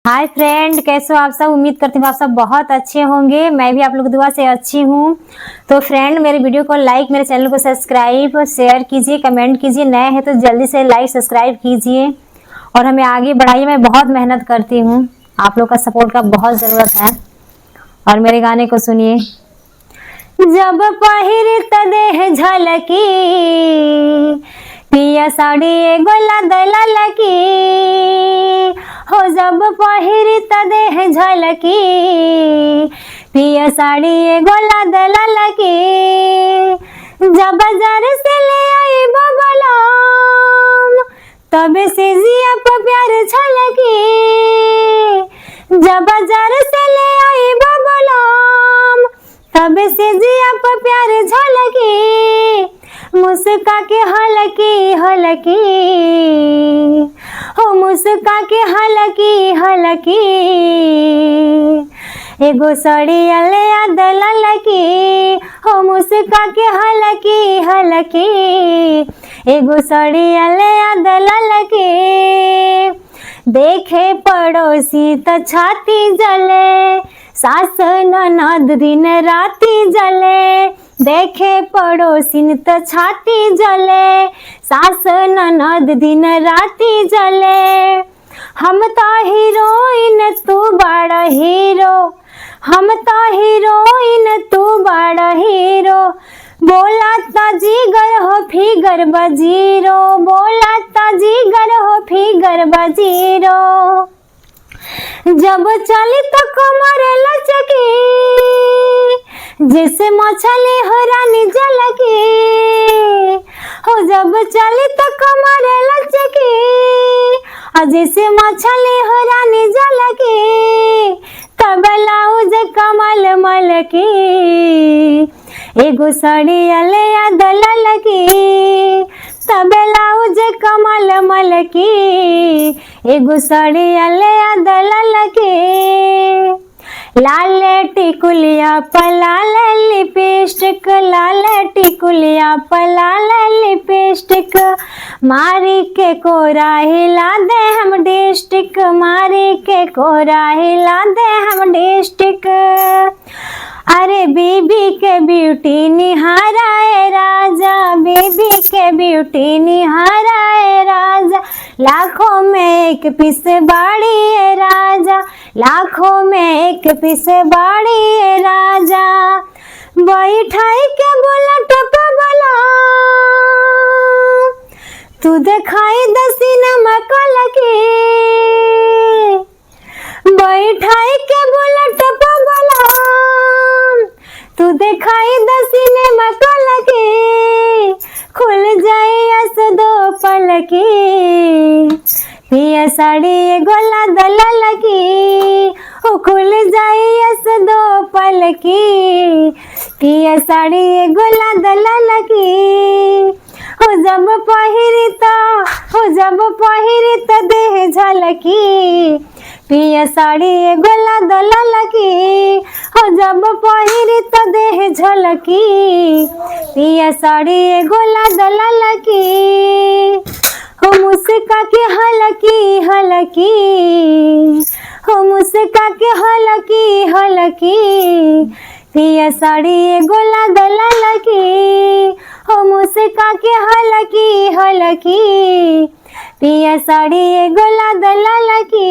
Hi friend, कैसे हो आप सब। उम्मीद करती हूँ आप सब बहुत अच्छे होंगे। मैं भी आप लोग की दुआ से अच्छी हूँ। तो फ्रेंड, मेरे वीडियो को लाइक, मेरे चैनल को सब्सक्राइब शेयर कीजिए, कमेंट कीजिए। नए हैं तो जल्दी से लाइक सब्सक्राइब कीजिए और हमें आगे बढ़ाइए। मैं बहुत मेहनत करती हूँ, आप लोग का सपोर्ट का बहुत ज़रूरत है। और मेरे गाने को सुनिए। जब पहिरत देह झलकी, पिया साड़ी एगो लदलकी हो। जब पहिरत देह झलकी, पिया साड़ी एगो लदलकी। जब बाजार से ले आई बबलम, तबे से जिया पर प्यार झलकी। जब बाजार से ले आई बबलम, तबे से जिया पर प्यार झलकी। मुस्का के हलकी हलकी हो, मुस्का के हलकी हलकी। एगो सड़ी अले अदलकी हो, मुस्का के हलकी हलकी। एगो सड़ी अले अदलकी। देखे पड़ोसी त छाती जले, सास ननद दिन राती जले। देखे पड़ोसिन त छाती जले, सास ननद दिन राती जले। हम तो हीरोइन तू बड़ा हीरो, हम तो हीरोइन तू बड़ा हीरो। बोला ता जिगर हो फिगर बजीरो, बोला ता जिगर हो फिगर बजीरो। जब चली तो कमर लचकी, जैसे मछली हो रानी जलकी हो। जब चली तो कमर लचकी, जैसे मछली हो रानी जलकी। तब ब्लाउज कमल मलकी, एगो साड़ी अले अदलकी। तब ब्लाउज कमल मलकी, एगो साड़ी अले अदलकी। लाल टिकुलिया पलाल लिपस्टिक, लाल टिकुलिया पलाल लिपस्टिक। मारी के कोरा हिला दे हम डिस्टिक, मारी के कोरा हिला दे हम डिस्टिक। अरे बीबी के ब्यूटी निहाराए राजा, बीबी के ब्यूटी निहाराए राजा। लाखों में एक पीस बाड़ी है राजा, लाखों में एक पीस बाड़ी है राजा। बैठाई के बोला टपा बोला, तू दिखाई दसीनमा कलकी। बैठाई के बोला टपा बोला, तू दिखाई दसीनमा कलकी। खुल जाई अस दो पलकी, पिया साड़ी एगो लदलकी हो। खुल जाई अस दो पलकी, पिया साड़ी एगो लदलकी हो। जब पहिरता हो, जब पहिरता देह झलकी, पिया साड़ी एगो लदलकी हो। जब पहिरता देह झलकी, पिया साड़ी एगो लदलकी हो। मुस्का के हलकी हलकी हो, मुस्का के हलकी हलकी। पिया साड़ी एगो लदलकी हो, मुस्का के हलकी हलकी। पिया साड़ी एगो लदलकी।